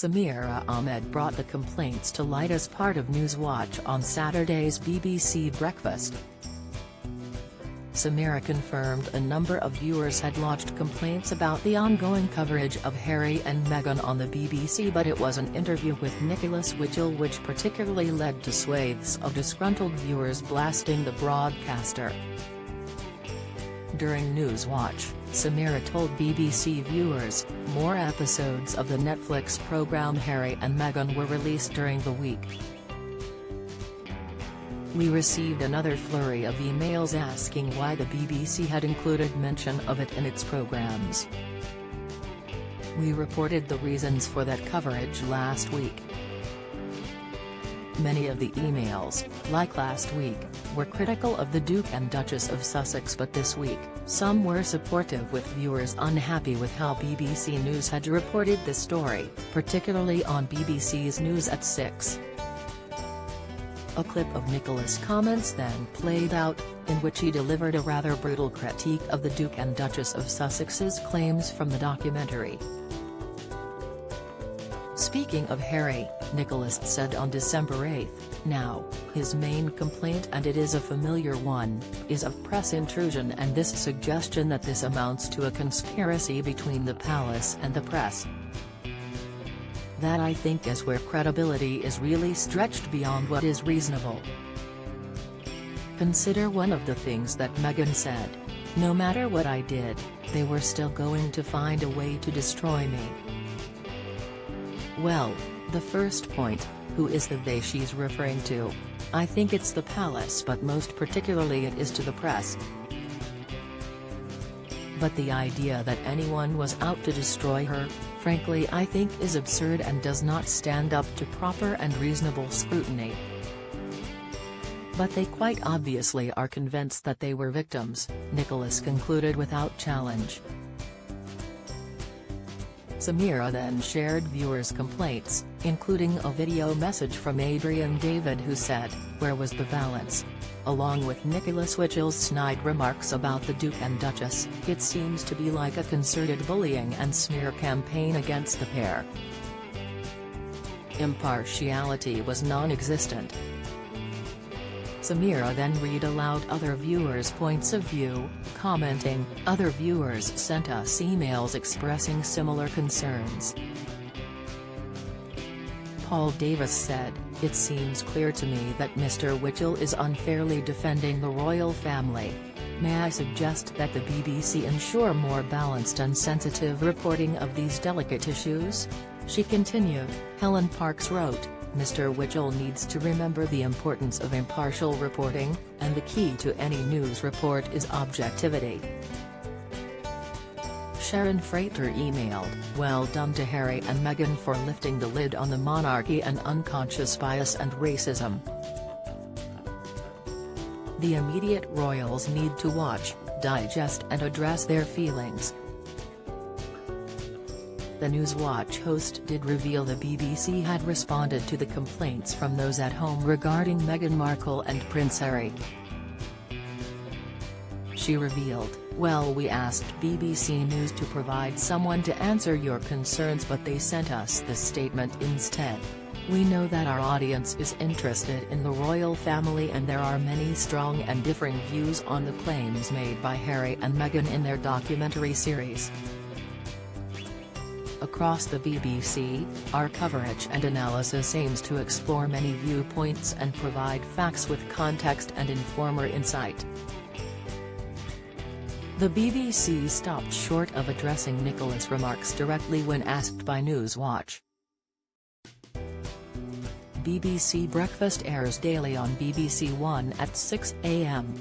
Samira Ahmed brought the complaints to light as part of Newswatch on Saturday's BBC Breakfast. Samira confirmed a number of viewers had lodged complaints about the ongoing coverage of Harry and Meghan on the BBC, but it was an interview with Nicholas Whittle which particularly led to swathes of disgruntled viewers blasting the broadcaster. During Newswatch, Samira told BBC viewers, more episodes of the Netflix programme Harry and Meghan were released during the week. We received another flurry of emails asking why the BBC had included mention of it in its programmes. We reported the reasons for that coverage last week. Many of the emails, like last week, were critical of the Duke and Duchess of Sussex, but this week, some were supportive, with viewers unhappy with how BBC News had reported the story, particularly on BBC's News at 6. A clip of Nicholas' comments then played out, in which he delivered a rather brutal critique of the Duke and Duchess of Sussex's claims from the documentary. Speaking of Harry, Nicholas said on December 8, "Now, his main complaint, and it is a familiar one, is of press intrusion and this suggestion that this amounts to a conspiracy between the palace and the press. That, I think, is where credibility is really stretched beyond what is reasonable. Consider one of the things that Meghan said: no matter what I did, they were still going to find a way to destroy me." Well, the first point, who is the they she's referring to? I think it's the palace, but most particularly it is to the press. But the idea that anyone was out to destroy her, frankly, I think is absurd and does not stand up to proper and reasonable scrutiny. But they quite obviously are convinced that they were victims, Nicholas concluded without challenge. Samira then shared viewers' complaints, including a video message from Adrian David who said, "Where was the balance?" Along with Nicholas Whittle's snide remarks about the Duke and Duchess. It seems to be like a concerted bullying and smear campaign against the pair. Impartiality was non-existent. Samira then read aloud other viewers' points of view, commenting, "Other viewers sent us emails expressing similar concerns." Paul Davis said, "It seems clear to me that Mr. Whittle is unfairly defending the royal family. May I suggest that the BBC ensure more balanced and sensitive reporting of these delicate issues?" She continued. Helen Parks wrote, "Mr. Whittle needs to remember the importance of impartial reporting, and the key to any news report is objectivity." Sharon Frater emailed, "Well done to Harry and Meghan for lifting the lid on the monarchy and unconscious bias and racism. The immediate royals need to watch, digest and address their feelings." The Newswatch host did reveal the BBC had responded to the complaints from those at home regarding Meghan Markle and Prince Harry. She revealed, "Well, we asked BBC News to provide someone to answer your concerns, but they sent us this statement instead. We know that our audience is interested in the royal family and there are many strong and differing views on the claims made by Harry and Meghan in their documentary series. Across the BBC, our coverage and analysis aims to explore many viewpoints and provide facts with context and informer insight." The BBC stopped short of addressing Nicholas' remarks directly when asked by Newswatch. BBC Breakfast airs daily on BBC One at 6 a.m.